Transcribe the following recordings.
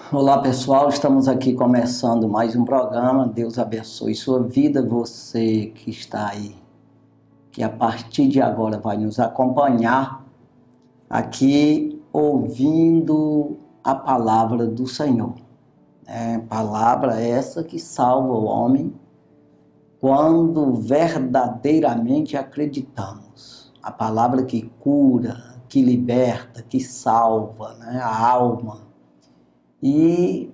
Olá pessoal, estamos aqui começando mais um programa. Deus abençoe sua vida, você que está aí, que a partir de agora vai nos acompanhar aqui ouvindo a palavra do Senhor. Palavra essa que salva o homem quando verdadeiramente acreditamos. A palavra que cura, que liberta, que salva, a alma. E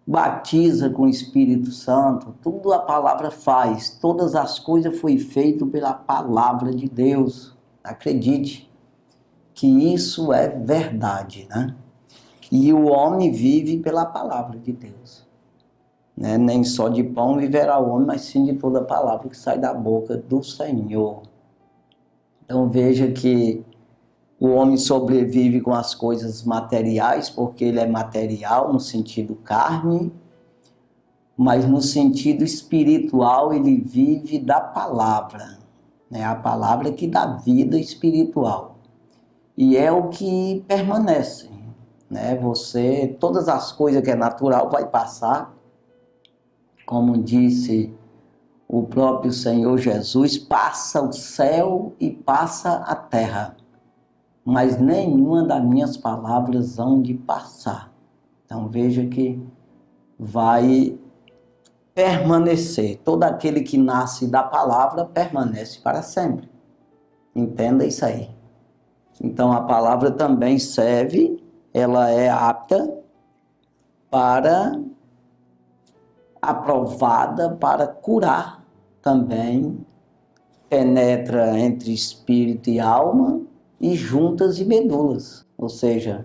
batiza com o Espírito Santo, tudo a palavra faz, todas as coisas foi feito pela palavra de Deus. Acredite que isso é verdade, E o homem vive pela palavra de Deus. Nem só de pão viverá o homem, mas sim de toda palavra que sai da boca do Senhor. Então veja que o homem sobrevive com as coisas materiais, porque ele é material no sentido carne, mas no sentido espiritual ele vive da palavra, A palavra que dá vida espiritual. E é o que permanece, todas as coisas que é natural vai passar, como disse o próprio Senhor Jesus, passa o céu e passa a terra, mas nenhuma das minhas palavras hão de passar. Então veja que vai permanecer. Todo aquele que nasce da palavra permanece para sempre. Entenda isso aí. Então a palavra também serve, ela é apta para, aprovada para curar também, penetra entre espírito e alma, e juntas e medulas, ou seja,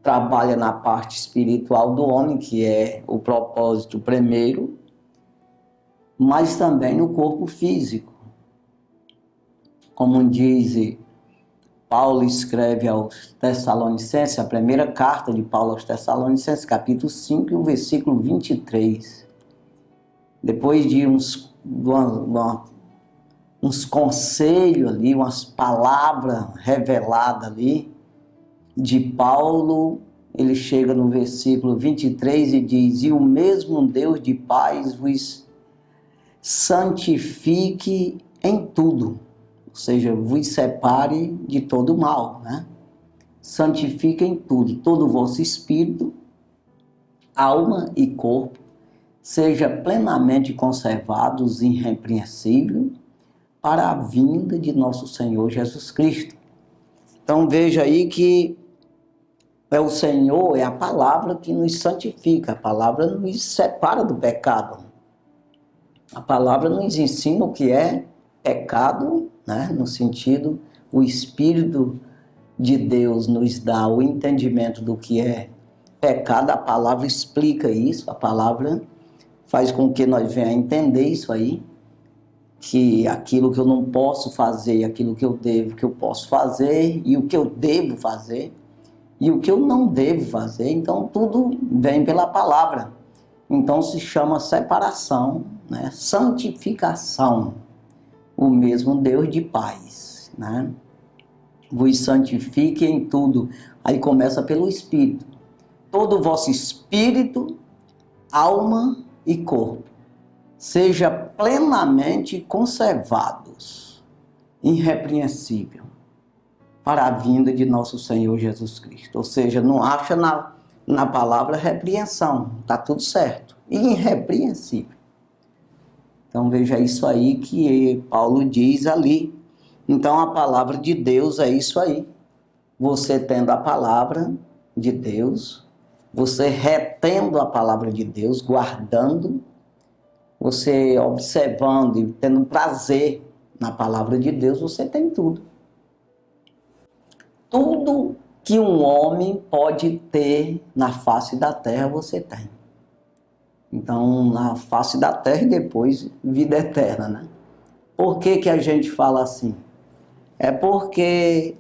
trabalha na parte espiritual do homem, que é o propósito primeiro, mas também no corpo físico. Como diz Paulo, escreve aos Tessalonicenses, a primeira carta de Paulo aos Tessalonicenses, capítulo 5, e o versículo 23. Depois de uns conselhos ali, umas palavras reveladas ali de Paulo, ele chega no versículo 23 e diz: e o mesmo Deus de paz vos santifique em tudo, ou seja, vos separe de todo mal, Santifique em tudo, todo o vosso espírito, alma e corpo, seja plenamente conservados irrepreensíveis para a vinda de nosso Senhor Jesus Cristo. Então veja aí que é o Senhor, é a palavra que nos santifica, a palavra nos separa do pecado. A palavra nos ensina o que é pecado, no sentido, o Espírito de Deus nos dá o entendimento do que é pecado, a palavra explica isso, a palavra faz com que nós venhamos a entender isso aí, que aquilo que eu não posso fazer, aquilo que eu devo, que eu posso fazer, e o que eu devo fazer, e o que eu não devo fazer. Então tudo vem pela palavra. Então se chama separação, santificação, o mesmo Deus de paz, Vos santifique em tudo. Aí começa pelo Espírito. Todo o vosso espírito, alma e corpo seja plenamente conservados, irrepreensível, para a vinda de nosso Senhor Jesus Cristo. Ou seja, não acha na palavra repreensão, está tudo certo, irrepreensível. Então veja isso aí que Paulo diz ali. Então a palavra de Deus é isso aí. Você tendo a palavra de Deus, você retendo a palavra de Deus, guardando, você observando e tendo prazer na palavra de Deus, você tem tudo. Tudo que um homem pode ter na face da terra, você tem. Então, na face da terra e depois vida eterna, Por que a gente fala assim? É porque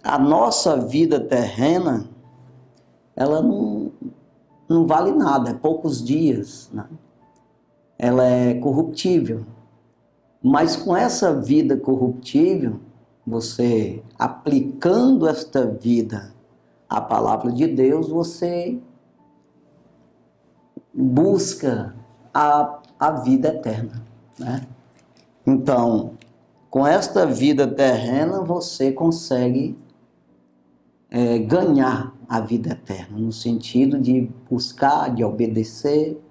a nossa vida terrena, ela não vale nada, é poucos dias, Ela é corruptível. Mas com essa vida corruptível, você aplicando esta vida à palavra de Deus, você busca a vida eterna, né? Então, com esta vida terrena, você consegue ganhar a vida eterna, no sentido de buscar, de obedecer,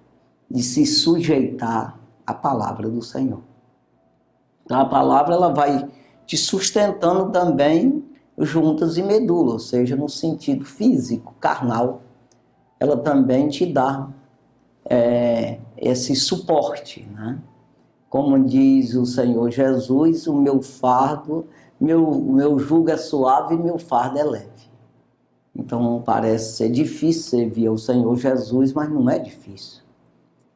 de se sujeitar à palavra do Senhor. Então, a palavra ela vai te sustentando também juntas e medula, ou seja, no sentido físico, carnal, ela também te dá esse suporte, né? Como diz o Senhor Jesus, o meu fardo, meu jugo é suave e meu fardo é leve. Então parece ser difícil servir ao Senhor Jesus, mas não é difícil.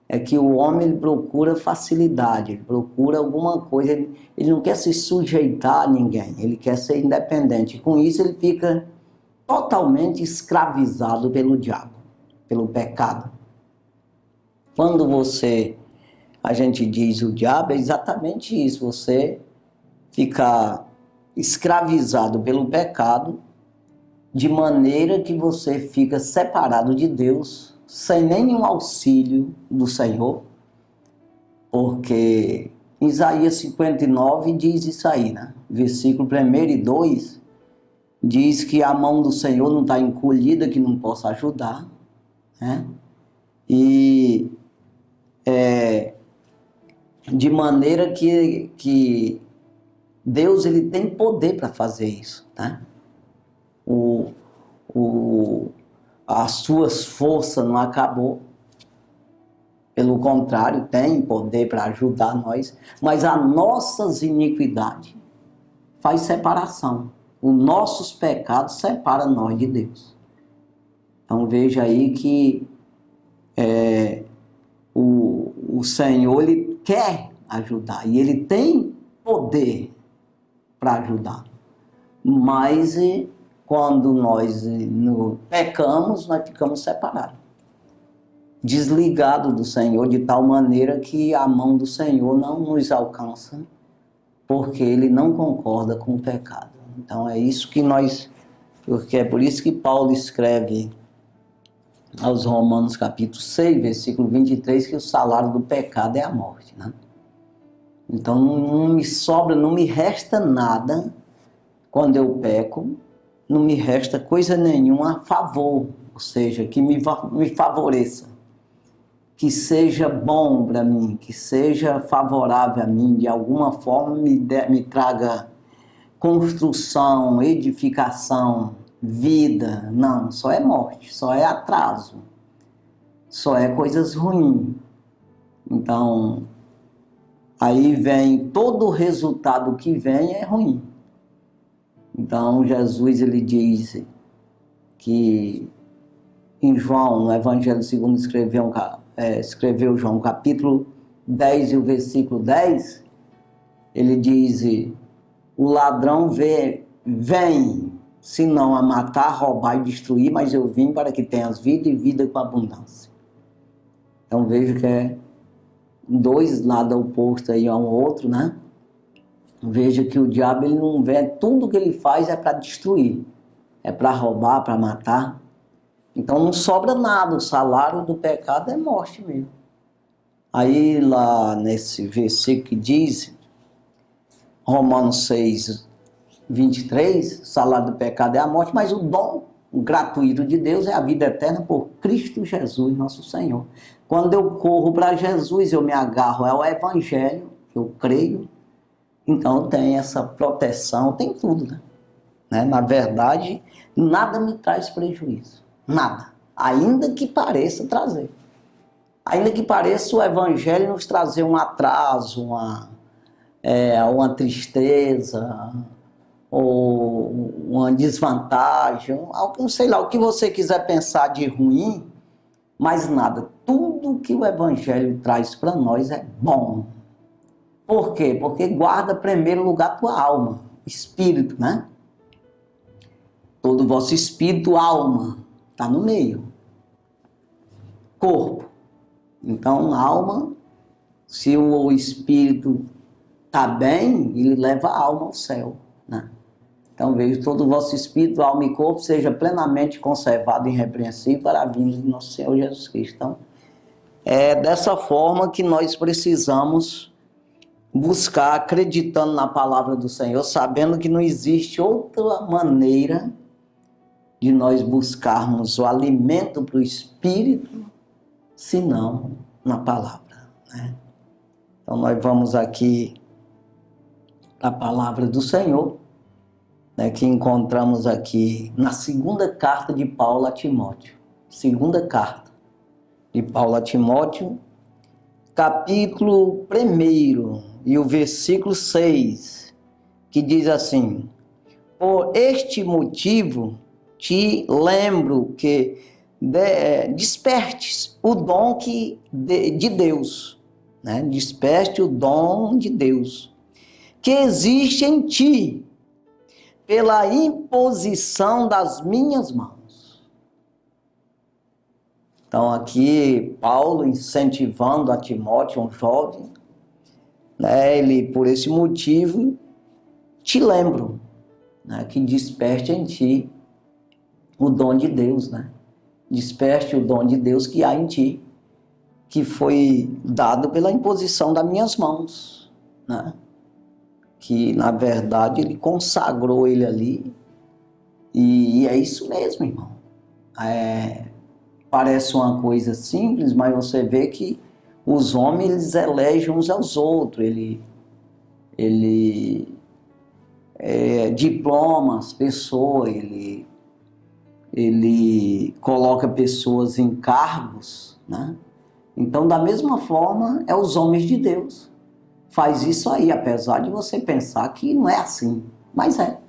É que o homem ele procura facilidade, ele procura alguma coisa, ele não quer se sujeitar a ninguém, ele quer ser independente. Com isso ele fica totalmente escravizado pelo diabo, pelo pecado. Quando a gente diz o diabo, é exatamente isso, você ficar escravizado pelo pecado, de maneira que você fica separado de Deus, sem nenhum auxílio do Senhor, porque em Isaías 59 diz isso aí, né? Versículo 1 e 2, diz que a mão do Senhor não está encolhida, que não possa ajudar, né? E de maneira que Deus ele tem poder para fazer isso, tá? As suas forças não acabou, pelo contrário, tem poder para ajudar nós, mas as nossas iniquidades faz separação. Os nossos pecados separam nós de Deus. Então veja aí que o Senhor ele quer ajudar e ele tem poder para ajudar. Mas quando nós pecamos, nós ficamos separados, desligados do Senhor, de tal maneira que a mão do Senhor não nos alcança, porque ele não concorda com o pecado. Então é isso que porque é por isso que Paulo escreve aos Romanos capítulo 6, versículo 23, que o salário do pecado é a morte, né? Então não me sobra, não me resta nada quando eu peco, não me resta coisa nenhuma a favor, ou seja, que me favoreça, que seja bom para mim, que seja favorável a mim, de alguma forma me traga construção, edificação, vida. Não, só é morte, só é atraso, só é coisas ruins. Então, aí vem todo o resultado que vem é ruim. Então Jesus ele diz que em João, no Evangelho segundo escreveu João, capítulo 10 e o versículo 10, ele diz: o ladrão vem, senão a matar, roubar e destruir, mas eu vim para que tenhas vida e vida com abundância. Então veja que é dois lados opostos aí a um outro, né? Veja que o diabo ele não vê, tudo que ele faz é para destruir, é para roubar, para matar. Então não sobra nada, o salário do pecado é morte mesmo. Aí lá nesse versículo que diz, Romanos 6, 23, o salário do pecado é a morte, mas o dom gratuito de Deus é a vida eterna por Cristo Jesus, nosso Senhor. Quando eu corro para Jesus, eu me agarro ao Evangelho, eu creio, então tem essa proteção, tem tudo, né? Na verdade, nada me traz prejuízo, nada, ainda que pareça trazer. Ainda que pareça o Evangelho nos trazer um atraso, uma tristeza, ou uma desvantagem, algo, sei lá, o que você quiser pensar de ruim, mas nada. Tudo que o Evangelho traz para nós é bom. Por quê? Porque guarda em primeiro lugar a tua alma, espírito, né? Todo o vosso espírito, alma, está no meio. Corpo. Então, alma, se o espírito está bem, ele leva a alma ao céu, né? Então, veja, todo o vosso espírito, alma e corpo seja plenamente conservado e irrepreensível para a vinda de nosso Senhor Jesus Cristo. Então, É dessa forma que nós precisamos buscar, acreditando na palavra do Senhor, sabendo que não existe outra maneira de nós buscarmos o alimento para o Espírito, senão na palavra, né? Então nós vamos aqui a palavra do Senhor, né, que encontramos aqui na segunda carta de Paulo a Timóteo. Segunda carta de Paulo a Timóteo, capítulo 1 e o versículo 6, que diz assim: por este motivo te lembro que despertes o dom de Deus, né? Desperte o dom de Deus que existe em ti pela imposição das minhas mãos. Então aqui Paulo incentivando a Timóteo, um jovem, né? Ele, por esse motivo, te lembro, né? Que desperte em ti o dom de Deus, né? Desperte o dom de Deus que há em ti, que foi dado pela imposição das minhas mãos, né? Que na verdade ele consagrou ele ali, e é isso mesmo, irmão. Parece uma coisa simples, mas você vê que os homens eles elegem uns aos outros, ele diploma as pessoas, ele coloca pessoas em cargos, né? Então, da mesma forma, é os homens de Deus. Faz isso aí, apesar de você pensar que não é assim. Mas é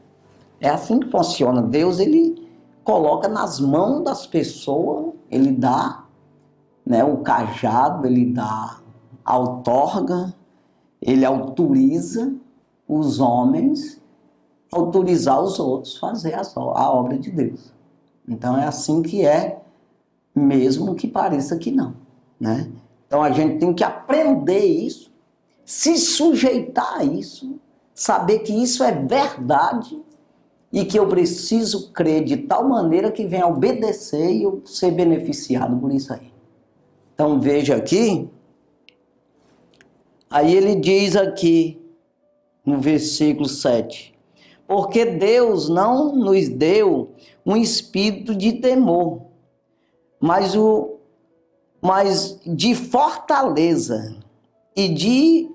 assim que funciona. Deus, ele coloca nas mãos das pessoas, ele dá, né, o cajado, ele outorga, ele autoriza os homens a autorizar os outros a fazer a obra de Deus. Então é assim que é, mesmo que pareça que não, né? Então a gente tem que aprender isso, se sujeitar a isso, saber que isso é verdade e que eu preciso crer de tal maneira que venha obedecer e eu ser beneficiado por isso aí. Então veja aqui, aí ele diz aqui no versículo 7, porque Deus não nos deu um espírito de temor, mas de fortaleza e de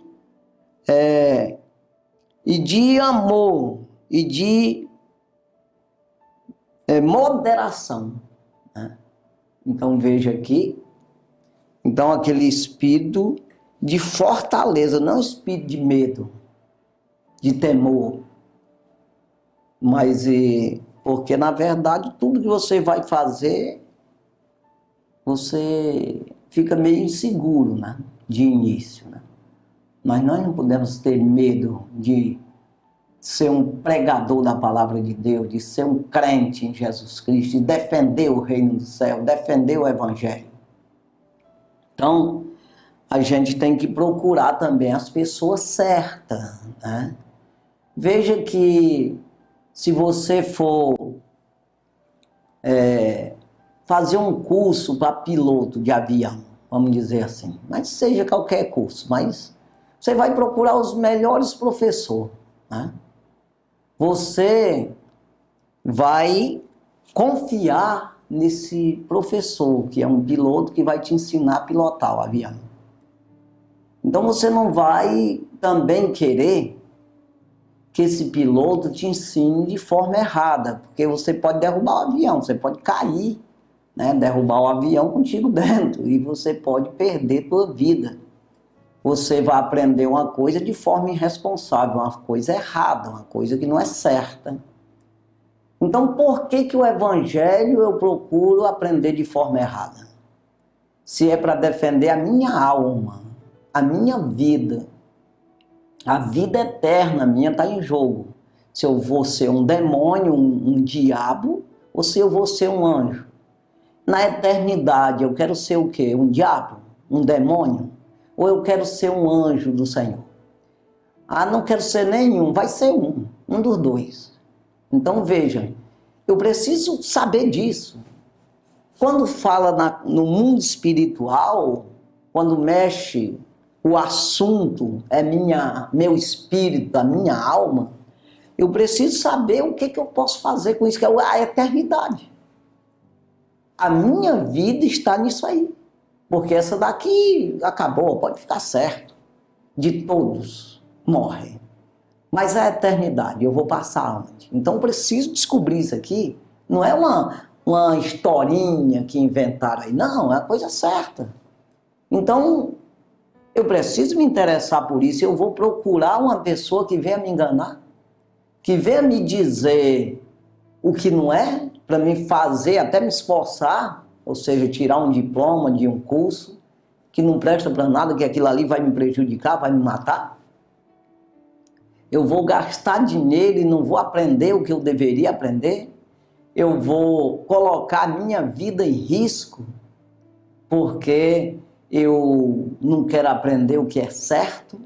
amor e de moderação, né? Então veja aqui, então aquele espírito de fortaleza, não espírito de medo, de temor, mas porque na verdade tudo que você vai fazer, você fica meio inseguro, né? De início, né? Mas nós não podemos ter medo de ser um pregador da palavra de Deus, de ser um crente em Jesus Cristo, de defender o reino do céu, defender o evangelho. Então, a gente tem que procurar também as pessoas certas, né? Veja que se você for fazer um curso para piloto de avião, vamos dizer assim, mas seja qualquer curso, mas você vai procurar os melhores professores, né? Você vai confiar nesse professor, que é um piloto que vai te ensinar a pilotar o avião. Então você não vai também querer que esse piloto te ensine de forma errada, porque você pode derrubar o avião, você pode cair, né? Derrubar o avião contigo dentro, e você pode perder a tua vida. Você vai aprender uma coisa de forma irresponsável, uma coisa errada, uma coisa que não é certa. Então, por que o evangelho eu procuro aprender de forma errada? Se é para defender a minha alma, a minha vida, a vida eterna minha está em jogo. Se eu vou ser um demônio, um diabo, ou se eu vou ser um anjo. Na eternidade, eu quero ser o quê? Um diabo? Um demônio? Ou eu quero ser um anjo do Senhor? Ah, não quero ser nenhum, vai ser um dos dois. Então veja, eu preciso saber disso. Quando fala no mundo espiritual, quando mexe o assunto, é meu espírito, a minha alma, eu preciso saber o que eu posso fazer com isso, que é a eternidade. A minha vida está nisso aí. Porque essa daqui acabou, pode ficar certo. De todos morrem. Mas a eternidade, eu vou passar onde? Então eu preciso descobrir isso aqui. Não é uma historinha que inventaram aí. Não, é a coisa certa. Então, eu preciso me interessar por isso. Eu vou procurar uma pessoa que venha me enganar, que venha me dizer o que não é, para me fazer, até me esforçar, ou seja, tirar um diploma de um curso que não presta para nada, que aquilo ali vai me prejudicar, vai me matar. Eu vou gastar dinheiro e não vou aprender o que eu deveria aprender. Eu vou colocar a minha vida em risco porque eu não quero aprender o que é certo.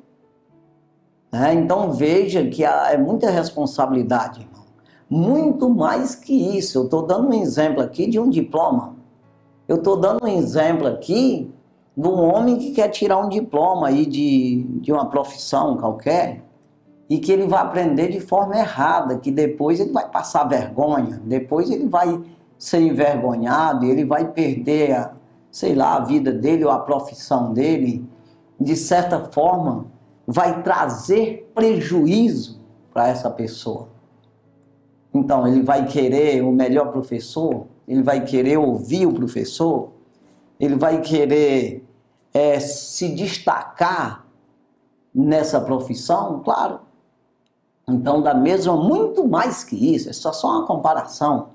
Então veja que é muita responsabilidade, irmão. Muito mais que isso. Eu estou dando um exemplo aqui de um diploma. Eu estou dando um exemplo aqui de um homem que quer tirar um diploma aí de uma profissão qualquer e que ele vai aprender de forma errada, que depois ele vai passar vergonha, depois ele vai ser envergonhado, ele vai perder, a vida dele ou a profissão dele. De certa forma, vai trazer prejuízo para essa pessoa. Então, ele vai querer o melhor professor, ele vai querer ouvir o professor, ele vai querer se destacar nessa profissão, claro. Então, muito mais que isso, é só uma comparação,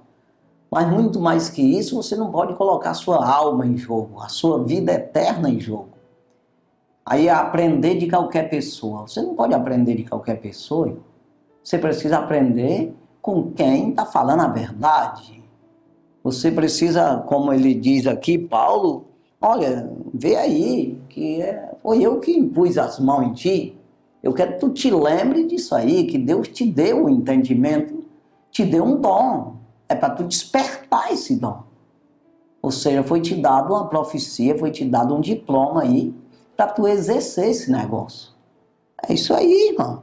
mas muito mais que isso, você não pode colocar a sua alma em jogo, a sua vida eterna em jogo. Aí é aprender de qualquer pessoa. Você não pode aprender de qualquer pessoa. Você precisa aprender com quem está falando a verdade. Você precisa, como ele diz aqui, Paulo, olha, vê aí, que foi eu que impus as mãos em ti. Eu quero que tu te lembre disso aí, que Deus te deu um entendimento, te deu um dom. É para tu despertar esse dom. Ou seja, foi te dado uma profecia, foi te dado um diploma aí, para tu exercer esse negócio. É isso aí, irmão.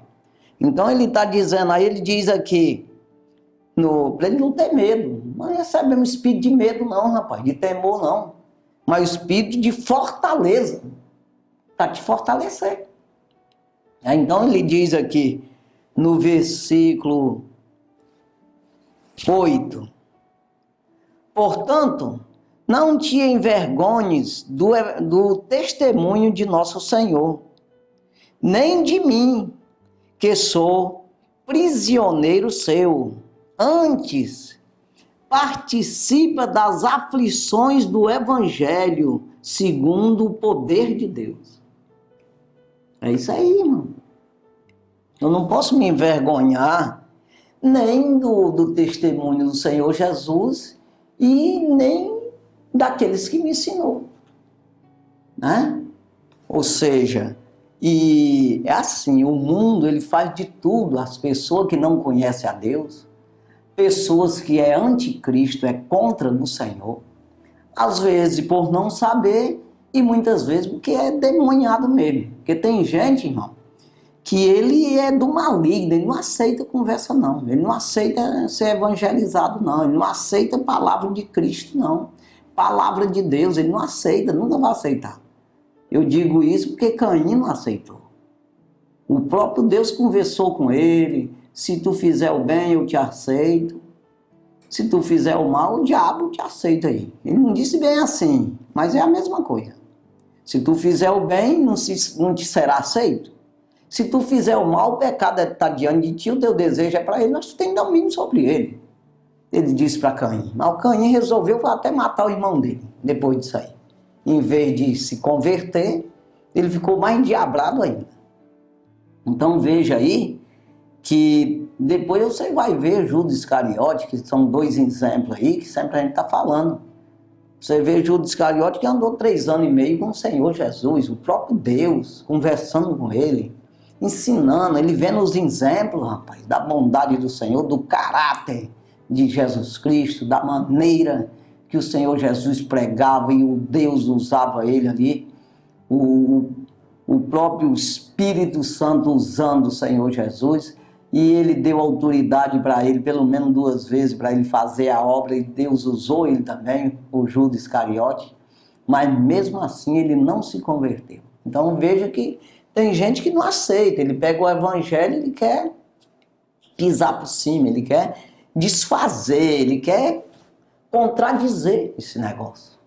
Então ele está dizendo aí, ele diz aqui, para ele não ter medo. Não recebe um espírito de medo não, rapaz, de temor não. Mas o espírito de fortaleza, para te fortalecer. Então ele diz aqui, no versículo 8, portanto, não te envergonhes do testemunho de nosso Senhor, nem de mim, que sou prisioneiro seu. Antes, participa das aflições do Evangelho, segundo o poder de Deus. É isso aí, irmão. Eu não posso me envergonhar nem do testemunho do Senhor Jesus e nem daqueles que me ensinou, né? Ou seja, e é assim, o mundo ele faz de tudo, as pessoas que não conhecem a Deus, pessoas que é anticristo, é contra no Senhor, às vezes por não saber e muitas vezes porque é demoniado mesmo, porque tem gente, irmão, que ele é do maligno, ele não aceita conversa não, ele não aceita ser evangelizado não, ele não aceita a palavra de Cristo não, palavra de Deus, ele não aceita, nunca vai aceitar. Eu digo isso porque Caim não aceitou. O próprio Deus conversou com ele, se tu fizer o bem eu te aceito, se tu fizer o mal o diabo te aceita aí. Ele não disse bem assim, mas é a mesma coisa. Se tu fizer o bem não te será aceito. Se tu fizer o mal, o pecado está diante de ti, o teu desejo é para ele, mas tu tem domínio sobre ele. Ele disse para Caim. Mas o Caim resolveu até matar o irmão dele, depois disso aí. Em vez de se converter, ele ficou mais endiabrado ainda. Então veja aí, que depois você vai ver Judas Iscariote, que são dois exemplos aí, que sempre a gente está falando. Você vê Judas Iscariote que andou 3 anos e meio com o Senhor Jesus, o próprio Deus, conversando com ele, ensinando, ele vendo os exemplos, rapaz, da bondade do Senhor, do caráter de Jesus Cristo, da maneira que o Senhor Jesus pregava e o Deus usava ele ali o, o próprio Espírito Santo usando o Senhor Jesus, e ele deu autoridade para ele, pelo menos 2 vezes, para ele fazer a obra, e Deus usou ele também, o Judas Iscariote, mas mesmo assim ele não se converteu. Então veja que tem gente que não aceita, ele pega o evangelho, ele quer pisar por cima, ele quer desfazer, ele quer contradizer esse negócio.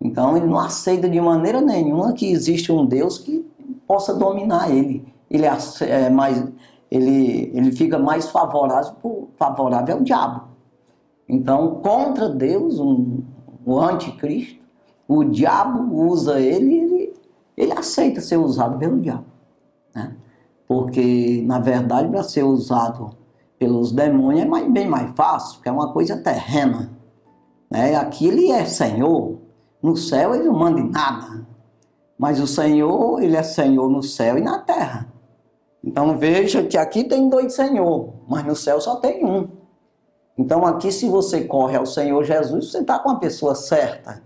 Então ele não aceita de maneira nenhuma que existe um Deus que possa dominar ele. Ele fica mais favorável ao diabo. Então, contra Deus, o anticristo, o diabo usa ele aceita ser usado pelo diabo, né? Porque, na verdade, para ser usado pelos demônios é bem mais fácil, porque é uma coisa terrena, né? Aqui ele é Senhor, no céu ele não manda em nada, mas o Senhor, ele é Senhor no céu e na terra. Então veja que aqui tem 2 senhor, mas no céu só tem um. Então aqui, se você corre ao Senhor Jesus, você está com a pessoa certa,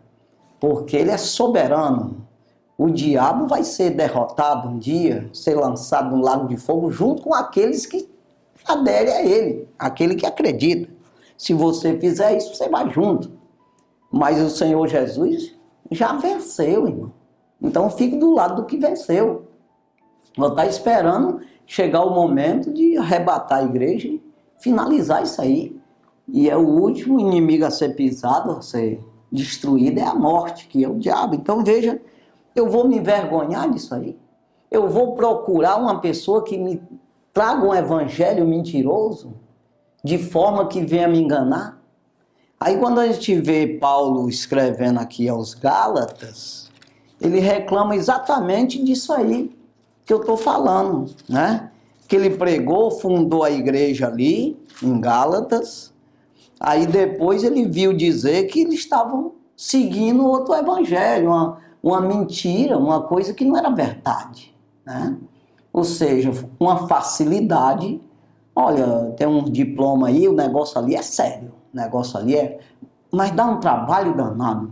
porque ele é soberano. O diabo vai ser derrotado um dia, ser lançado no lago de fogo, junto com aqueles que aderem a ele, aquele que acredita. Se você fizer isso, você vai junto. Mas o Senhor Jesus já venceu, irmão. Então fique do lado do que venceu. Vou estar esperando chegar o momento de arrebatar a igreja e finalizar isso aí. E é o último inimigo a ser pisado, a ser destruído, é a morte, que é o diabo. Então veja, eu vou me envergonhar disso aí? Eu vou procurar uma pessoa que me traga um evangelho mentiroso, de forma que venha me enganar? Aí quando a gente vê Paulo escrevendo aqui aos Gálatas, ele reclama exatamente disso aí que eu estou falando, né? Que ele pregou, fundou a igreja ali, em Gálatas, aí depois ele viu dizer que eles estavam seguindo outro evangelho, uma mentira, uma coisa que não era verdade, né? Ou seja, uma facilidade. Olha, tem um diploma aí, o negócio ali é sério, o negócio ali é... Mas dá um trabalho danado.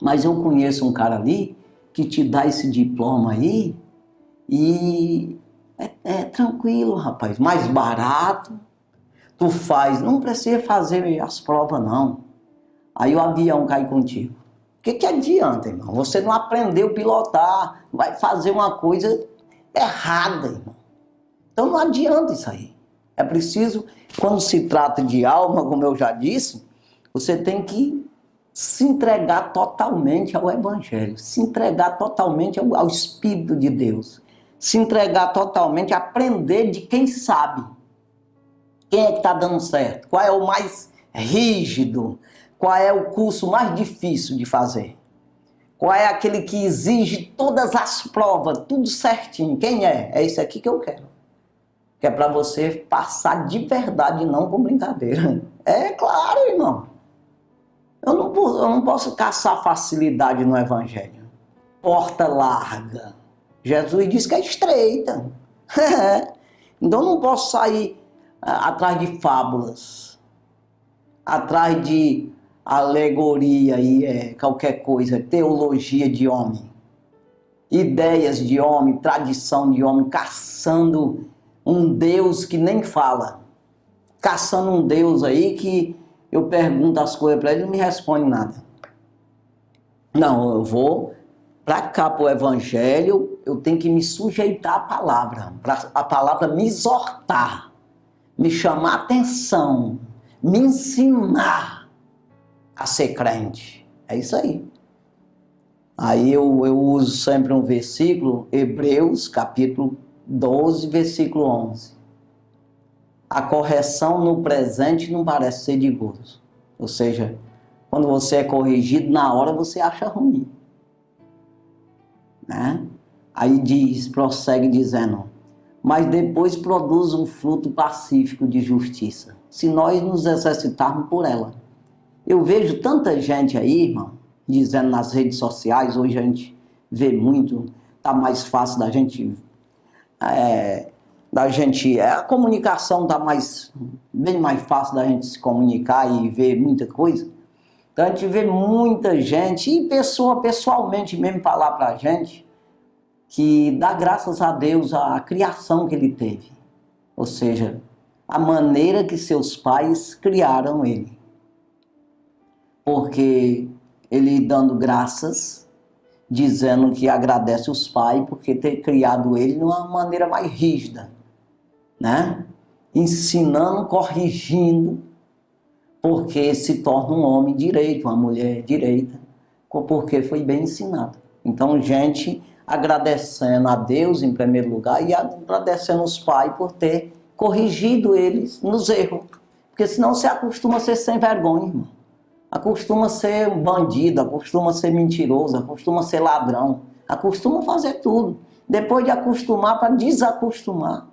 Mas eu conheço um cara ali que te dá esse diploma aí e é tranquilo, rapaz, mais barato, tu faz, não precisa fazer as provas não. Aí o avião cai contigo. O que adianta, irmão? Você não aprendeu a pilotar, vai fazer uma coisa errada, irmão. Então não adianta isso aí. É preciso, quando se trata de alma, como eu já disse, você tem que se entregar totalmente ao Evangelho, se entregar totalmente ao Espírito de Deus, se entregar totalmente, aprender de quem sabe. Quem é que está dando certo? Qual é o mais rígido? Qual é o curso mais difícil de fazer? Qual é aquele que exige todas as provas, tudo certinho? Quem é? É esse aqui que eu quero. Que é para você passar de verdade, não com brincadeira. É claro, irmão. Eu não posso caçar facilidade no Evangelho. Porta larga. Jesus disse que é estreita. Então eu não posso sair atrás de fábulas, atrás de alegoria e qualquer coisa, teologia de homem, ideias de homem, tradição de homem, caçando um Deus que nem fala, caçando um Deus aí que eu pergunto as coisas para ele e não me responde nada. Não, eu vou para cá, para o Evangelho, eu tenho que me sujeitar à palavra, para a palavra me exortar, me chamar a atenção, me ensinar a ser crente. É isso aí. Aí eu uso sempre um versículo, Hebreus, capítulo 12, versículo 11. A correção no presente não parece ser de gozo. Ou seja, quando você é corrigido, na hora você acha ruim, né? Aí prossegue dizendo, mas depois produz um fruto pacífico de justiça, se nós nos exercitarmos por ela. Eu vejo tanta gente aí, irmão, dizendo nas redes sociais, hoje a gente vê muito, tá mais fácil da gente... a comunicação tá bem mais fácil da gente se comunicar e ver muita coisa. Então a gente vê muita gente, e pessoa pessoalmente mesmo falar pra gente, que dá graças a Deus à criação que ele teve. Ou seja, a maneira que seus pais criaram ele. Porque ele dando graças, dizendo que agradece os pais porque ter criado ele de uma maneira mais rígida, né? Ensinando, corrigindo, porque se torna um homem direito, uma mulher direita, porque foi bem ensinado. Então, gente agradecendo a Deus em primeiro lugar e agradecendo os pais por ter corrigido eles nos erros. Porque senão você acostuma a ser sem vergonha, irmão. Acostuma a ser bandido, acostuma a ser mentiroso, acostuma a ser ladrão, acostuma a fazer tudo. Depois de acostumar, para desacostumar.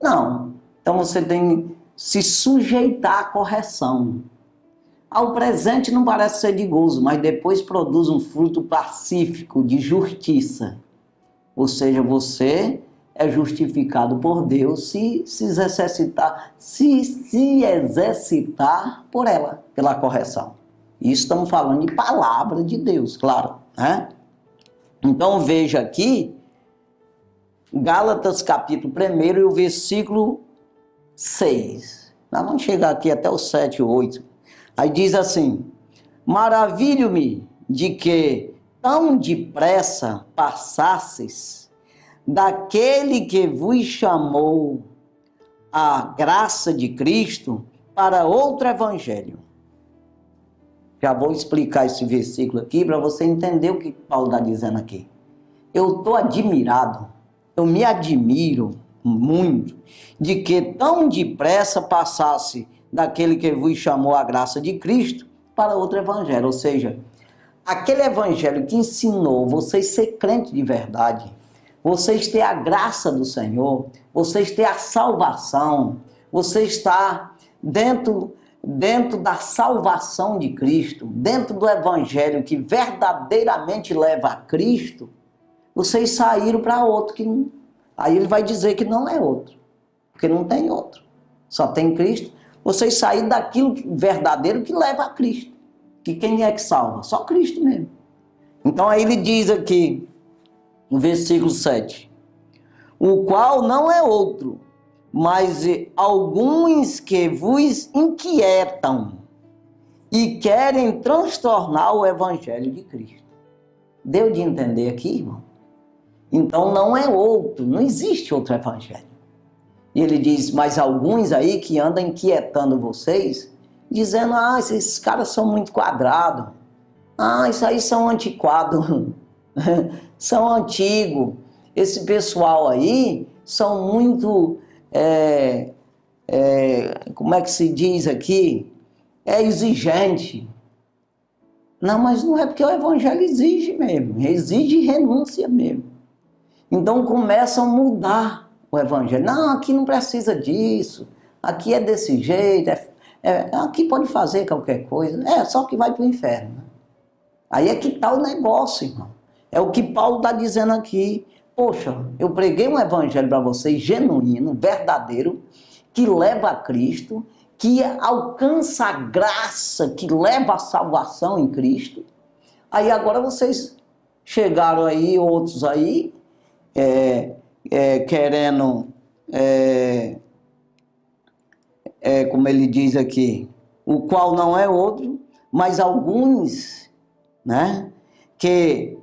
Não. Então você tem que se sujeitar à correção. Ao presente não parece ser de gozo, mas depois produz um fruto pacífico de justiça. Ou seja, você é justificado por Deus se exercitar por ela, pela correção. Isso estamos falando de palavra de Deus, claro, né? Então veja aqui, Gálatas capítulo 1 e o versículo 6. Nós vamos chegar aqui até o 7 e 8. Aí diz assim: maravilho-me de que tão depressa passasses daquele que vos chamou a graça de Cristo para outro evangelho. Já vou explicar esse versículo aqui para você entender o que Paulo está dizendo aqui. Eu estou admirado, eu me admiro muito de que tão depressa passasse daquele que vos chamou a graça de Cristo para outro evangelho. Ou seja, aquele evangelho que ensinou vocês ser crente de verdade, vocês ter a graça do Senhor, vocês ter a salvação, você está dentro da salvação de Cristo, dentro do evangelho que verdadeiramente leva a Cristo, vocês saíram para outro que aí ele vai dizer que não é outro, porque não tem outro, só tem Cristo. Vocês saíram daquilo verdadeiro que leva a Cristo, que quem é que salva? Só Cristo mesmo. Então aí ele diz aqui no versículo 7, o qual não é outro, mas alguns que vos inquietam e querem transtornar o evangelho de Cristo. Deu de entender aqui, irmão? Então não é outro, não existe outro evangelho. E ele diz, mas alguns aí que andam inquietando vocês, dizendo, esses caras são muito quadrados, isso aí são antiquados, são antigos, esse pessoal aí são muito, como é que se diz aqui? É exigente. Não, mas não é porque o evangelho exige mesmo, exige renúncia mesmo. Então começam a mudar o evangelho. Não, aqui não precisa disso, aqui é desse jeito, aqui pode fazer qualquer coisa, só que vai para o inferno. Aí é que está o negócio, irmão. É o que Paulo está dizendo aqui. Poxa, eu preguei um evangelho para vocês genuíno, verdadeiro, que leva a Cristo, que alcança a graça, que leva a salvação em Cristo. Aí agora vocês chegaram aí, outros aí, querendo, como ele diz aqui, o qual não é outro, mas alguns, né, que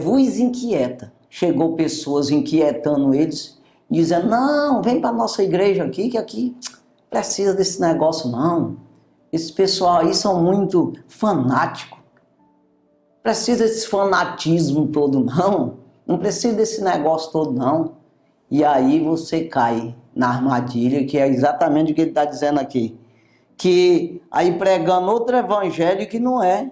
vos inquieta. Chegou pessoas inquietando eles, dizendo, não, vem para a nossa igreja aqui, que aqui precisa desse negócio não. Esse pessoal aí são muito fanáticos. Precisa desse fanatismo todo não. Não precisa desse negócio todo não. E aí você cai na armadilha, que é exatamente o que ele está dizendo aqui. Que aí pregando outro evangelho que não é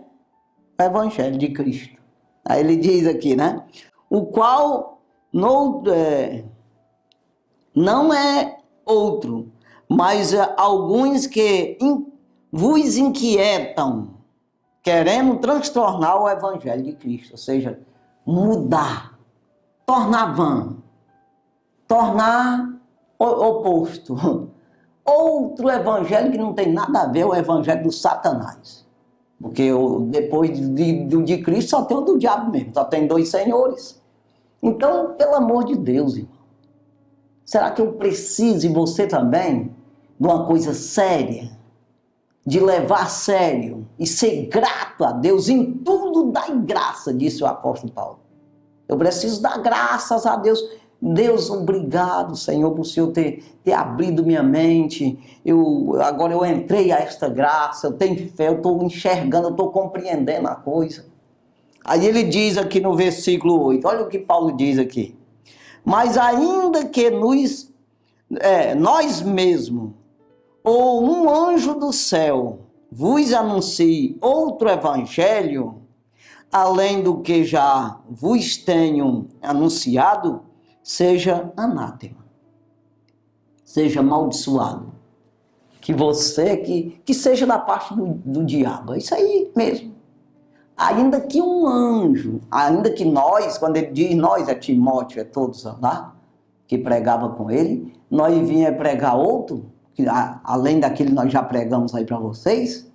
o evangelho de Cristo. Aí ele diz aqui, né? O qual não é outro, mas alguns que vos inquietam, querendo transtornar o evangelho de Cristo, ou seja, mudar, tornar vã, tornar oposto. Outro evangelho que não tem nada a ver, o evangelho do Satanás. Porque depois do de Cristo só tem o do diabo mesmo, só tem dois senhores. Então, pelo amor de Deus, irmão, será que eu preciso, e você também, de uma coisa séria, de levar a sério e ser grato a Deus em tudo dar graça, disse o apóstolo Paulo. Eu preciso dar graças a Deus. Deus, obrigado, Senhor, por o Senhor ter abrido minha mente. Agora eu entrei a esta graça, eu tenho fé, eu estou enxergando, eu estou compreendendo a coisa. Aí ele diz aqui no versículo 8, olha o que Paulo diz aqui. Mas ainda que nós mesmos, ou um anjo do céu, vos anuncie outro evangelho, além do que já vos tenho anunciado, seja anátema, seja amaldiçoado. Que seja da parte do diabo, é isso aí mesmo. Ainda que um anjo, ainda que nós, quando ele diz nós, é Timóteo, é todos lá, que pregava com ele, nós vinha pregar outro, que, além daquele que nós já pregamos aí para vocês,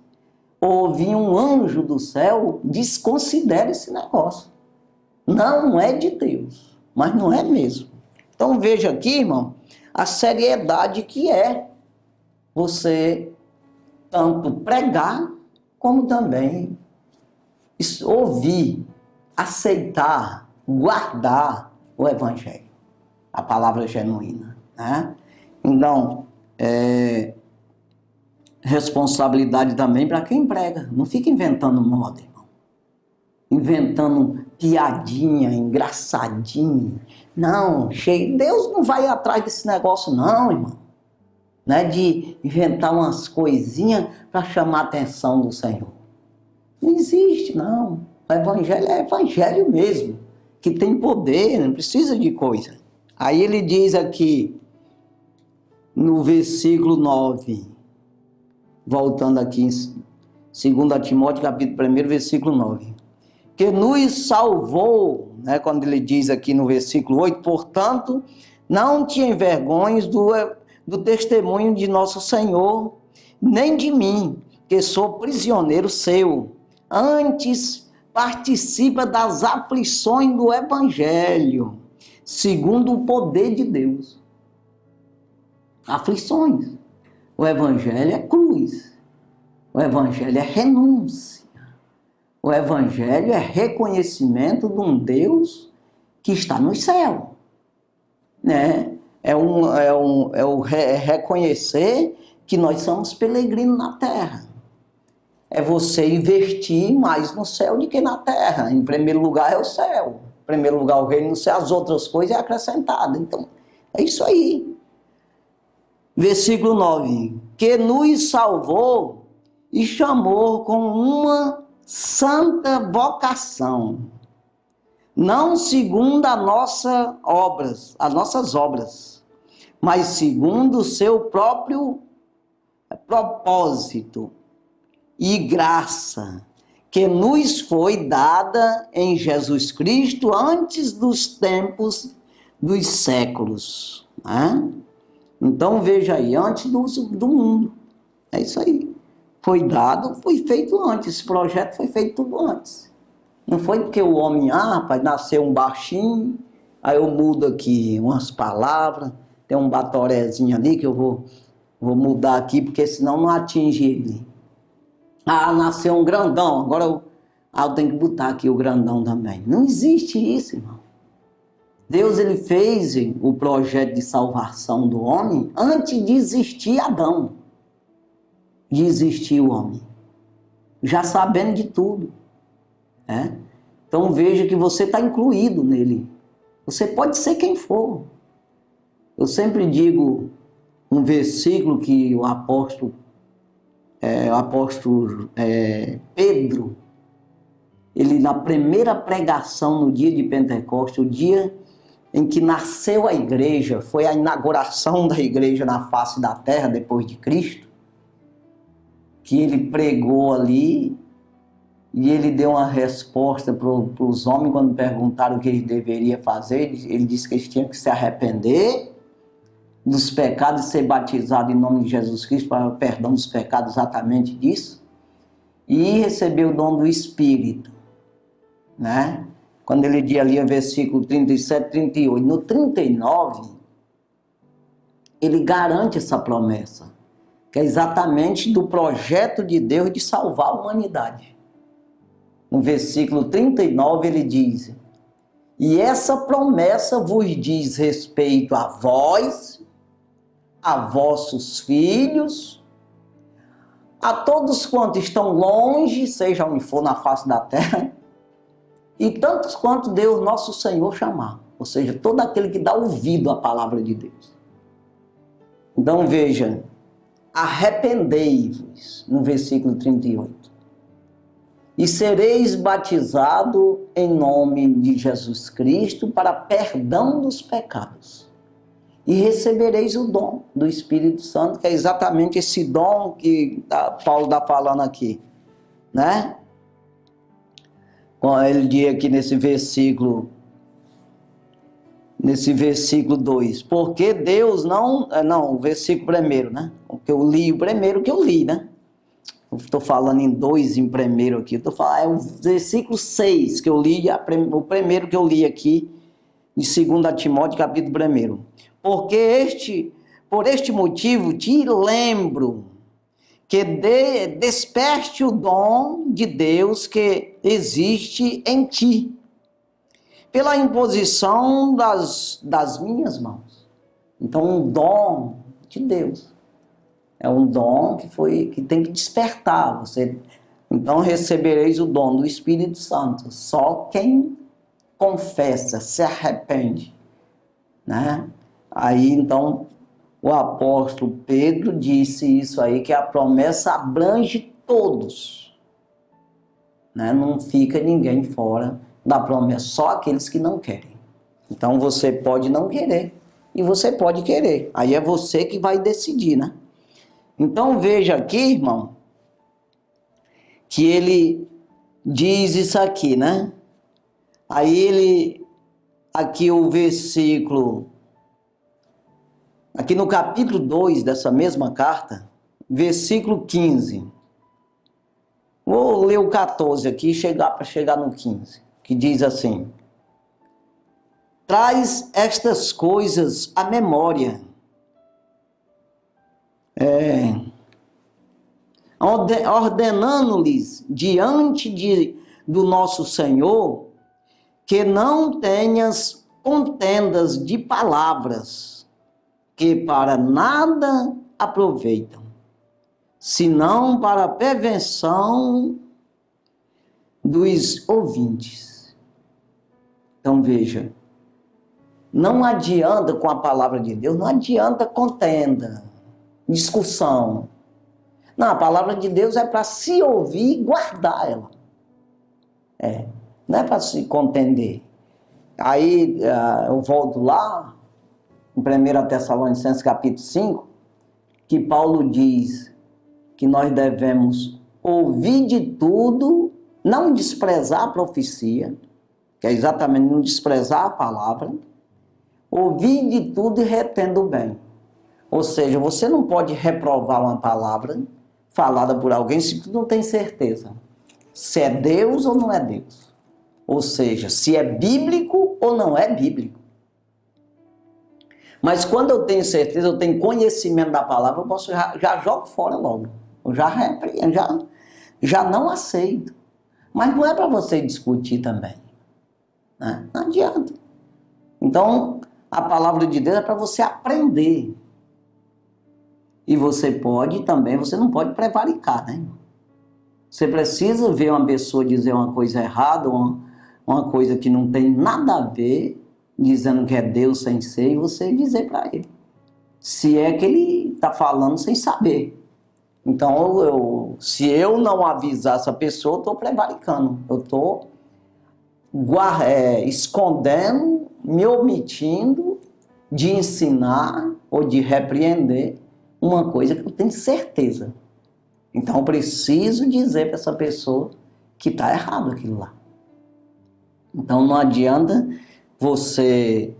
ou vinha um anjo do céu, desconsidere esse negócio. Não é de Deus, mas não é mesmo. Então veja aqui, irmão, a seriedade que é você tanto pregar, como também ouvir, aceitar, guardar o evangelho, a palavra genuína, né? Então, responsabilidade também para quem prega. Não fica inventando moda, irmão. Inventando piadinha, engraçadinho. Não, cheio. Deus não vai atrás desse negócio não, irmão. Não é de inventar umas coisinhas para chamar a atenção do Senhor. Não existe, não. O evangelho é evangelho mesmo, que tem poder, não precisa de coisa. Aí ele diz aqui, no versículo 9, voltando aqui em 2 Timóteo, capítulo 1, versículo 9, que nos salvou, né, quando ele diz aqui no versículo 8, portanto, não te envergonhes do testemunho de nosso Senhor, nem de mim, que sou prisioneiro seu. Antes, participa das aflições do evangelho, segundo o poder de Deus. Aflições. O evangelho é cruz. O evangelho é renúncia. O evangelho é reconhecimento de um Deus que está no céu, né? É reconhecer que nós somos peregrinos na terra. É você investir mais no céu do que na terra. Em primeiro lugar é o céu. Em primeiro lugar o reino do céu, as outras coisas é acrescentada. Então, é isso aí. Versículo 9. Que nos salvou e chamou com uma santa vocação, não segundo as nossas obras, mas segundo o seu próprio propósito e graça, que nos foi dada em Jesus Cristo antes dos tempos dos séculos. Né? Então veja aí, antes do mundo. É isso aí. Foi dado, foi feito antes. Esse projeto foi feito tudo antes. Não foi porque o homem, rapaz, nasceu um baixinho, aí eu mudo aqui umas palavras, tem um batorezinho ali que eu vou mudar aqui, porque senão não atinge ele. Nasceu um grandão, agora eu tenho que botar aqui o grandão também. Não existe isso, irmão. Deus, ele fez o projeto de salvação do homem antes de existir Adão, de existir o homem, já sabendo de tudo. Né? Então veja que você está incluído nele. Você pode ser quem for. Eu sempre digo um versículo que o apóstolo Pedro, ele na primeira pregação no dia de Pentecostes, o dia em que nasceu a igreja, foi a inauguração da igreja na face da terra depois de Cristo, que ele pregou ali e ele deu uma resposta para os homens quando perguntaram o que eles deveriam fazer. Ele disse que eles tinham que se arrepender dos pecados e ser batizado em nome de Jesus Cristo para o perdão dos pecados, exatamente disso. e receber o dom do Espírito, né? Quando ele diz ali, versículo 37, 38, no 39, ele garante essa promessa, que é exatamente do projeto de Deus de salvar a humanidade. No versículo 39 ele diz: e essa promessa vos diz respeito a vós, a vossos filhos, a todos quantos estão longe, seja onde for na face da terra, e tantos quanto Deus nosso Senhor chamar. Ou seja, todo aquele que dá ouvido à palavra de Deus. Então veja, arrependei-vos, no versículo 38. E sereis batizados em nome de Jesus Cristo para perdão dos pecados. E recebereis o dom do Espírito Santo, que é exatamente esse dom que Paulo está falando aqui, né? Ele diz aqui nesse versículo 2, porque Deus não, o versículo primeiro, né? Que eu li, o primeiro que eu li, né? Estou falando em 2 em primeiro aqui, estou falando, é o versículo 6 que eu li, o primeiro que eu li aqui, de 2 Timóteo, capítulo 1. Porque por este motivo te lembro que desperte o dom de Deus que existe em ti, pela imposição das minhas mãos. Então, um dom de Deus. É um dom que tem que despertar. Então, recebereis o dom do Espírito Santo. Só quem confessa, se arrepende, né? Aí, então, o apóstolo Pedro disse isso aí, que a promessa abrange todos, né? Não fica ninguém fora da promessa, só aqueles que não querem. Então, você pode não querer e você pode querer. Aí é você que vai decidir, né? Então, veja aqui, irmão, que ele diz isso aqui, né? Aí aqui o versículo, aqui no capítulo 2 dessa mesma carta, versículo 15. Vou ler o 14 aqui para chegar no 15, que diz assim: traz estas coisas à memória, ordenando-lhes diante do nosso Senhor que não tenhas contendas de palavras que para nada aproveitam, senão para a perversão dos ouvintes. Então veja, não adianta com a palavra de Deus, não adianta contenda, discussão. Não, a palavra de Deus é para se ouvir e guardar ela. Não é para se contender. Aí eu volto lá, em 1 Tessalonicenses capítulo 5, que Paulo diz que nós devemos ouvir de tudo, não desprezar a profecia, que é exatamente não desprezar a palavra, ouvir de tudo e retendo o bem. Ou seja, você não pode reprovar uma palavra falada por alguém se tu não tem certeza se é Deus ou não é Deus. Ou seja, se é bíblico ou não é bíblico. Mas quando eu tenho certeza, eu tenho conhecimento da palavra, eu posso já jogo fora logo. Eu já repreendo, já não aceito. Mas não é para você discutir também, né? Não adianta. Então, a palavra de Deus é para você aprender. E você pode também, você não pode prevaricar, né? Você precisa ver uma pessoa dizer uma coisa errada, uma coisa que não tem nada a ver, dizendo que é Deus sem ser, e você dizer para ele. Se é que ele está falando sem saber. Então, se eu não avisar essa pessoa, eu estou prevaricando. Eu estou escondendo, me omitindo de ensinar ou de repreender uma coisa que eu tenho certeza. Então, eu preciso dizer para essa pessoa que está errado aquilo lá. Então, não adianta você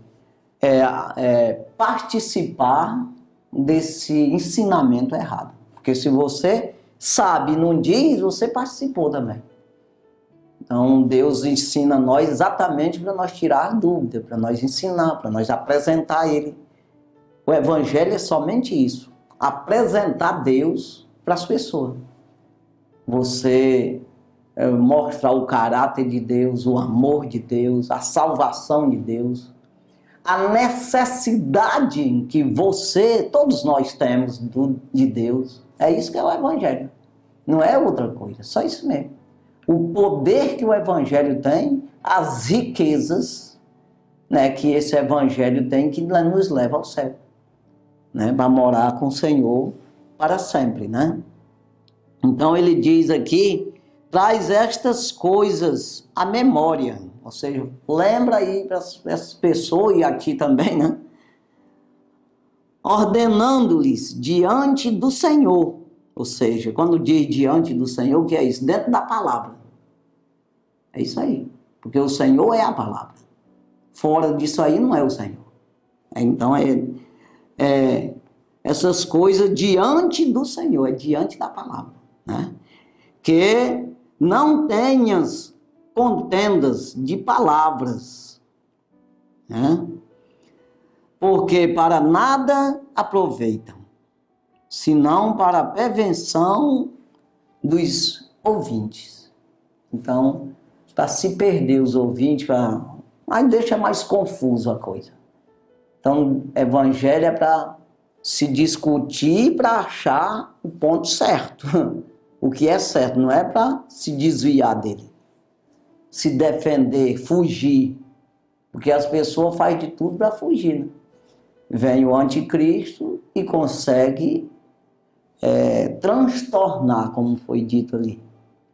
participar desse ensinamento errado. Porque se você sabe, não diz, você participou também. Então, Deus ensina nós exatamente para nós tirar a dúvida, para nós ensinar, para nós apresentar Ele. O Evangelho é somente isso, apresentar Deus para as pessoas. Você mostrar o caráter de Deus, o amor de Deus, a salvação de Deus, a necessidade que todos nós temos de Deus. É isso que é o Evangelho. Não é outra coisa, só isso mesmo. O poder que o Evangelho tem, as riquezas, né, que esse Evangelho tem, que nos leva ao céu, né, para morar com o Senhor para sempre, né? Então ele diz aqui, traz estas coisas à memória, ou seja, lembra aí para essas pessoas e a ti também, né? Ordenando-lhes diante do Senhor, ou seja, quando diz diante do Senhor, o que é isso? Dentro da palavra. É isso aí, porque o Senhor é a palavra. Fora disso aí não é o Senhor. Então essas coisas diante do Senhor, é diante da palavra, né? Que não tenhas contendas de palavras, né? Porque para nada aproveitam, senão para a prevenção dos ouvintes. Então, para se perder os ouvintes, aí deixa mais confuso a coisa. Então, evangelho é para se discutir, para achar o ponto certo. O que é certo, não é para se desviar dele. Se defender, fugir. Porque as pessoas fazem de tudo para fugir, né? Vem o anticristo e consegue transtornar, como foi dito ali.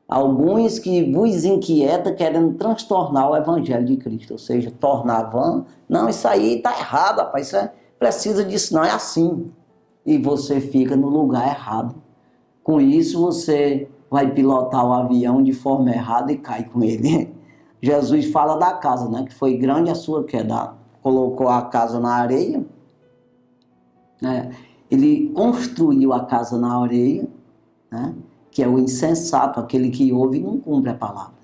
Alguns que vos inquieta querendo transtornar o evangelho de Cristo, ou seja, tornar vã. Não, isso aí está errado, rapaz, isso precisa disso, não é assim. E você fica no lugar errado. Com isso você vai pilotar o avião de forma errada e cai com ele. Jesus fala da casa, né, que foi grande a sua queda. Colocou a casa na areia, né? Ele construiu a casa na areia, né? Que é o insensato, aquele que ouve e não cumpre a palavra.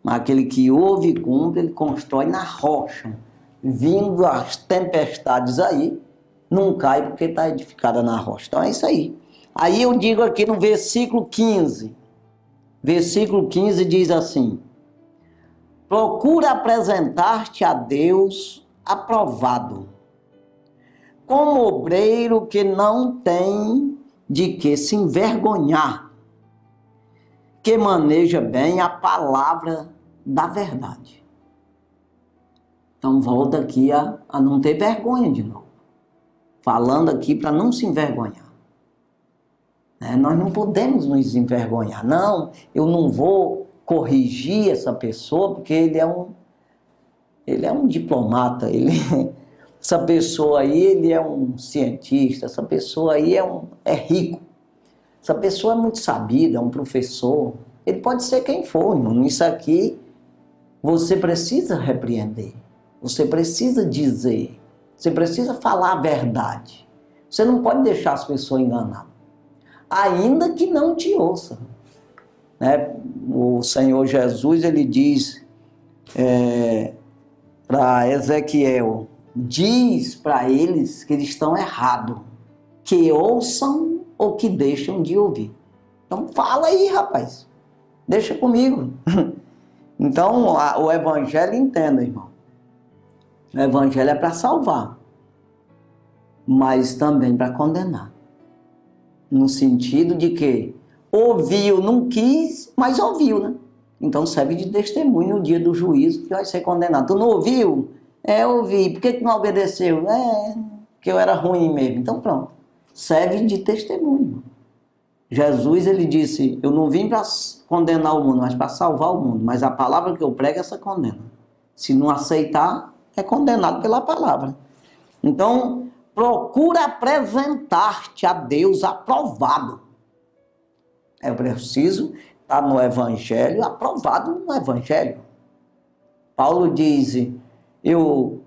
Mas aquele que ouve e cumpre, ele constrói na rocha. Vindo as tempestades aí, não cai porque está edificada na rocha. Então é isso aí. Aí eu digo aqui no versículo 15. Versículo 15 diz assim: procura apresentar-te a Deus aprovado, como obreiro que não tem de que se envergonhar, que maneja bem a palavra da verdade. Então volta aqui a não ter vergonha de novo. Falando aqui para não se envergonhar. Nós não podemos nos envergonhar. Não, eu não vou corrigir essa pessoa porque ele é um diplomata, essa pessoa aí ele é um cientista, essa pessoa aí é rico. Essa pessoa é muito sabida, é um professor. Ele pode ser quem for, irmão. Isso aqui você precisa repreender. Você precisa dizer. Você precisa falar a verdade. Você não pode deixar as pessoas enganadas. Ainda que não te ouçam. Né? O Senhor Jesus, ele diz para Ezequiel, diz para eles que eles estão errados. Que ouçam ou que deixam de ouvir. Então fala aí, rapaz. Deixa comigo. Então o evangelho, entenda, irmão. O evangelho é para salvar, mas também para condenar. No sentido de que ouviu, não quis, mas ouviu, né? Então serve de testemunho no dia do juízo que vai ser condenado. Tu não ouviu? Ouvi. Por que não obedeceu? Que eu era ruim mesmo. Então pronto. Serve de testemunho. Jesus, ele disse, eu não vim para condenar o mundo, mas para salvar o mundo. Mas a palavra que eu prego, essa condena. Se não aceitar, é condenado pela palavra. Então, procura apresentar-te a Deus aprovado. Eu preciso estar no Evangelho, aprovado no Evangelho. Paulo diz, eu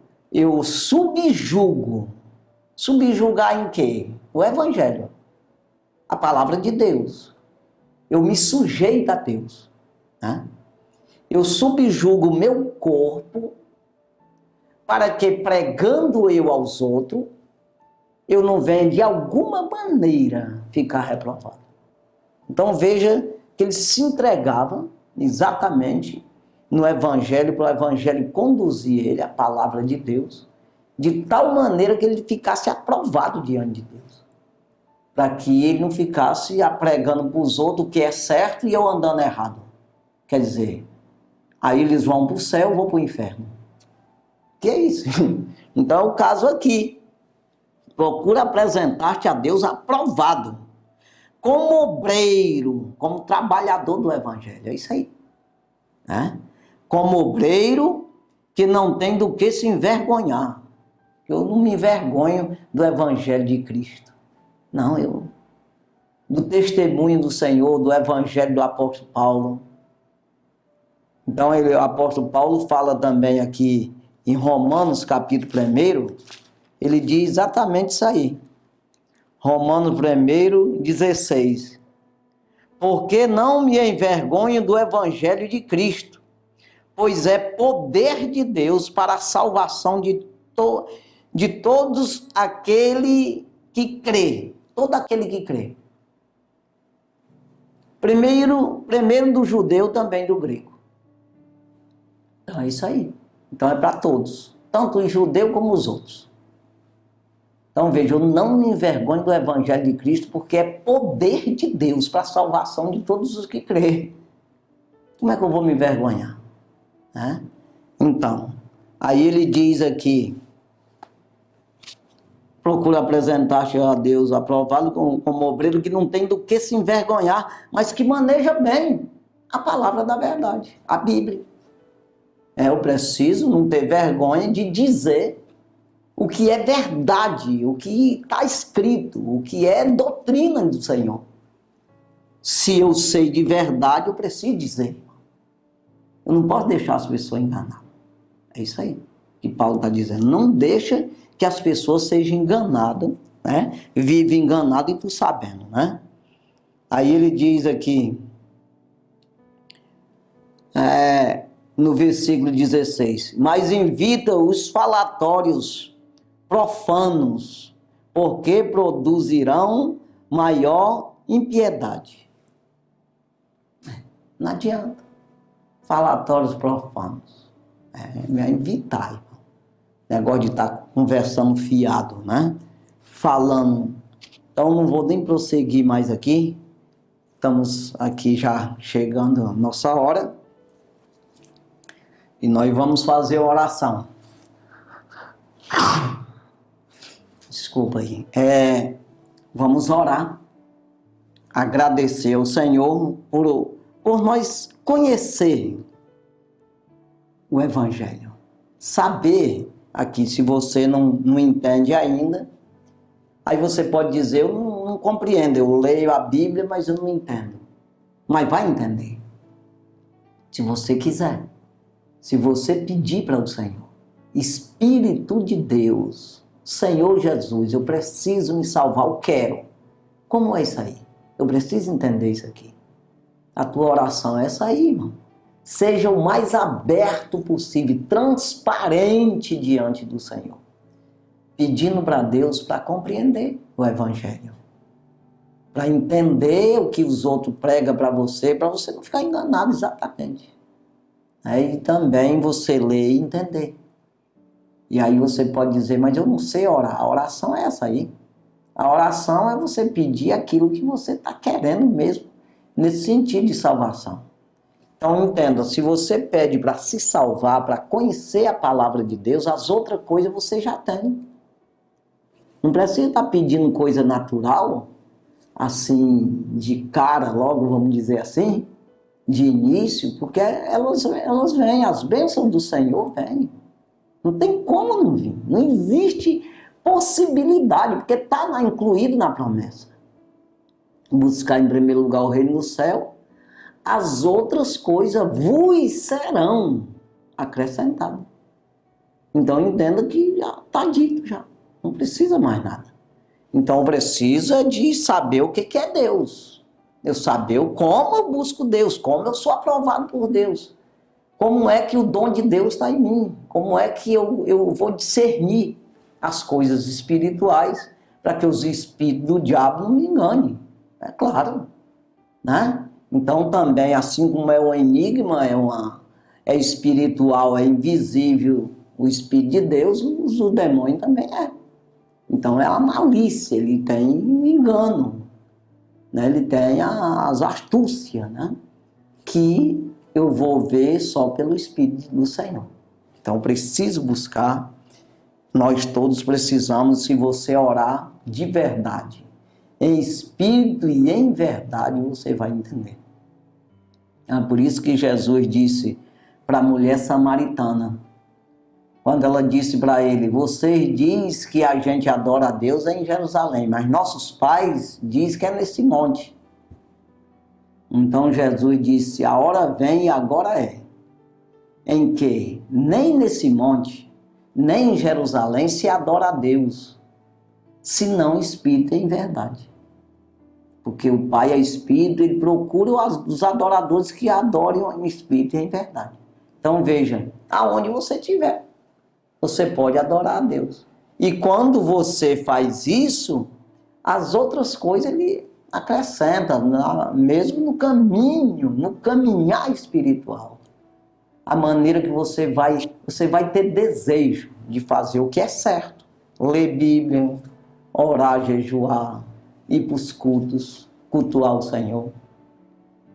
subjugo. Subjugar em quê? O Evangelho. A palavra de Deus. eu me sujeito a Deus, né? Eu subjugo o meu corpo para que, pregando eu aos outros, eu não venha de alguma maneira ficar reprovado. Então veja que ele se entregava exatamente no Evangelho, para o Evangelho conduzir ele à palavra de Deus, de tal maneira que ele ficasse aprovado diante de Deus. Para que ele não ficasse pregando para os outros o que é certo e eu andando errado. Quer dizer, aí eles vão para o céu, eu vou para o inferno. Que é isso? Então é o caso aqui. Procura apresentar-te a Deus aprovado, como obreiro, como trabalhador do Evangelho. É isso aí. Né? Como obreiro que não tem do que se envergonhar. Eu não me envergonho do Evangelho de Cristo. Não, do testemunho do Senhor, do Evangelho do apóstolo Paulo. Então o apóstolo Paulo fala também aqui em Romanos capítulo 1, ele diz exatamente isso aí. Romanos 1, 16. Porque não me envergonho do Evangelho de Cristo, pois é poder de Deus para a salvação de todos aquele que crê. Todo aquele que crê. Primeiro do judeu, também do grego. Então é isso aí. Então é para todos. Tanto os judeus como os outros. Então veja, eu não me envergonho do Evangelho de Cristo, porque é poder de Deus para a salvação de todos os que crêem. Como é que eu vou me envergonhar? Né? Então, aí ele diz aqui, procura apresentar-te a Deus aprovado como obreiro que não tem do que se envergonhar, mas que maneja bem a palavra da verdade, a Bíblia. Eu preciso não ter vergonha de dizer o que é verdade, o que está escrito, o que é doutrina do Senhor. Se eu sei de verdade, eu preciso dizer. Eu não posso deixar as pessoas enganar. É isso aí que Paulo está dizendo. Não deixa que as pessoas sejam enganadas, né? Vivem enganadas e tu sabendo, né? Aí ele diz aqui, no versículo 16, mas evita os falatórios profanos, porque produzirão maior impiedade. Não adianta. Falatórios profanos. É evitar, irmão. Negócio de estar conversando fiado, né? Falando. Então não vou nem prosseguir mais aqui. Estamos aqui já chegando a nossa hora. E nós vamos fazer a oração. Desculpa aí. Vamos orar. Agradecer ao Senhor por nós conhecer o Evangelho. Saber aqui, se você não entende ainda, aí você pode dizer, eu não compreendo, eu leio a Bíblia, mas eu não entendo. Mas vai entender. Se você quiser. Se você pedir para o Senhor, Espírito de Deus, Senhor Jesus, eu preciso me salvar, eu quero. Como é isso aí? Eu preciso entender isso aqui. A tua oração é essa aí, irmão. Seja o mais aberto possível, transparente diante do Senhor. Pedindo para Deus para compreender o Evangelho. Para entender o que os outros pregam para você não ficar enganado exatamente. Aí também você ler e entender. E aí você pode dizer, mas eu não sei orar. A oração é essa aí. A oração é você pedir aquilo que você está querendo mesmo, nesse sentido de salvação. Então entenda, se você pede para se salvar, para conhecer a palavra de Deus, as outras coisas você já tem. Não precisa estar pedindo coisa natural, assim, de cara logo, vamos dizer assim, de início, porque elas vêm, as bênçãos do Senhor vêm. Não tem como não vir. Não existe possibilidade, porque está incluído na promessa. Buscar em primeiro lugar o reino do céu, as outras coisas vos serão acrescentadas. Então entenda que já está dito já. Não precisa mais nada. Então precisa de saber o que é Deus. Eu saber como eu busco Deus, como eu sou aprovado por Deus. Como é que o dom de Deus está em mim? Como é que eu vou discernir as coisas espirituais para que os espíritos do diabo não me enganem? É claro, né? Então também, assim como é um enigma, é espiritual, é invisível o Espírito de Deus, o demônio também é. Então é a malícia, ele tem engano, né? Ele tem as astúcias, né? Que eu vou ver só pelo Espírito do Senhor. Então preciso buscar, nós todos precisamos, se você orar de verdade, em espírito e em verdade, você vai entender. É por isso que Jesus disse para a mulher samaritana, quando ela disse para ele, você diz que a gente adora a Deus em Jerusalém, mas nossos pais dizem que é nesse monte. Então Jesus disse, a hora vem e agora é, em que nem nesse monte, nem em Jerusalém se adora a Deus, senão espírito em verdade. Porque o Pai é espírito, ele procura os adoradores que adorem em espírito e em verdade. Então veja, aonde você estiver, você pode adorar a Deus. E quando você faz isso, as outras coisas ele acrescenta, mesmo no caminho, no caminhar espiritual. A maneira que você vai ter desejo de fazer o que é certo. Ler Bíblia, orar, jejuar, ir para os cultos, cultuar o Senhor.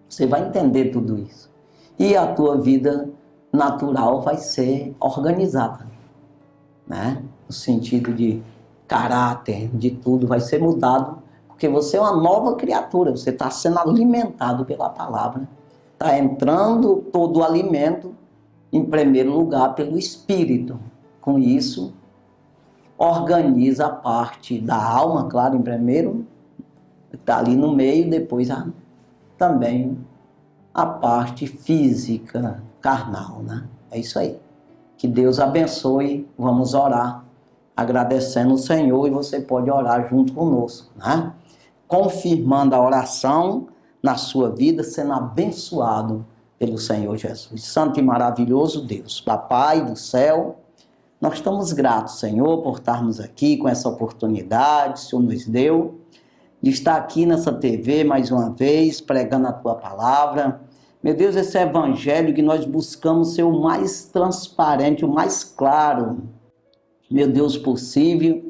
Você vai entender tudo isso. E a tua vida natural vai ser organizada, né? No sentido de caráter, de tudo, vai ser mudado. Porque você é uma nova criatura, você está sendo alimentado pela palavra. Está entrando todo o alimento, em primeiro lugar, pelo Espírito. Com isso, organiza a parte da alma, claro, em primeiro, está ali no meio, depois também a parte física, carnal, né? É isso aí. Que Deus abençoe, vamos orar, agradecendo o Senhor, e você pode orar junto conosco, né? Confirmando a oração na sua vida, sendo abençoado pelo Senhor Jesus. Santo e maravilhoso Deus, Papai do céu, nós estamos gratos, Senhor, por estarmos aqui com essa oportunidade, o Senhor nos deu, de estar aqui nessa TV mais uma vez, pregando a Tua palavra. Meu Deus, esse evangelho que nós buscamos ser o mais transparente, o mais claro, meu Deus, possível.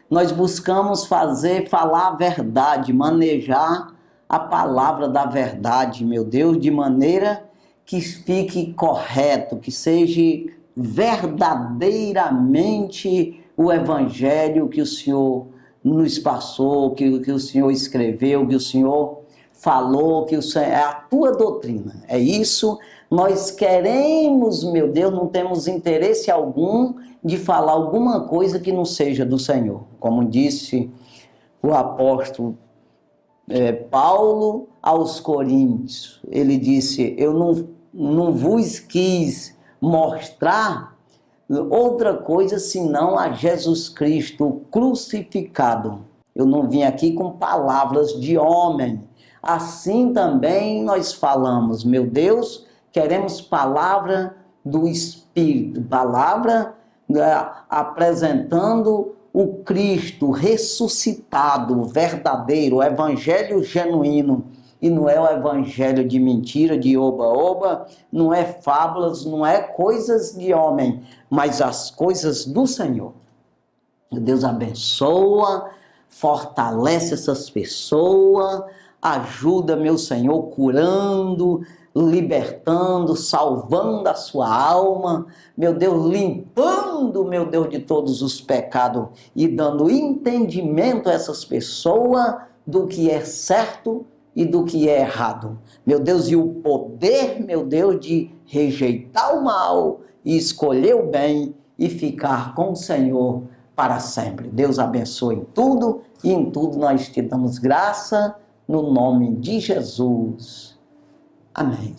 Nós buscamos falar a verdade, manejar a palavra da verdade, meu Deus, de maneira que fique correto, que seja verdadeiramente o evangelho que o Senhor nos passou, que o Senhor escreveu, que o Senhor falou, que é a tua doutrina. É isso, nós queremos, meu Deus, não temos interesse algum de falar alguma coisa que não seja do Senhor. Como disse o apóstolo Paulo aos Coríntios, ele disse, eu não vos quis mostrar outra coisa senão a Jesus Cristo crucificado. Eu não vim aqui com palavras de homem. Assim também nós falamos, meu Deus, queremos palavra do Espírito, palavra apresentando o Cristo ressuscitado, verdadeiro, o evangelho genuíno. E não é o evangelho de mentira, de oba-oba, não é fábulas, não é coisas de homem, mas as coisas do Senhor. Deus abençoa, fortalece essas pessoas, ajuda, meu Senhor, curando, libertando, salvando a sua alma, meu Deus, limpando, meu Deus, de todos os pecados e dando entendimento a essas pessoas do que é certo e do que é errado. Meu Deus, e o poder, meu Deus, de rejeitar o mal e escolher o bem e ficar com o Senhor para sempre. Deus abençoe em tudo e em tudo nós te damos graça no nome de Jesus. Amém.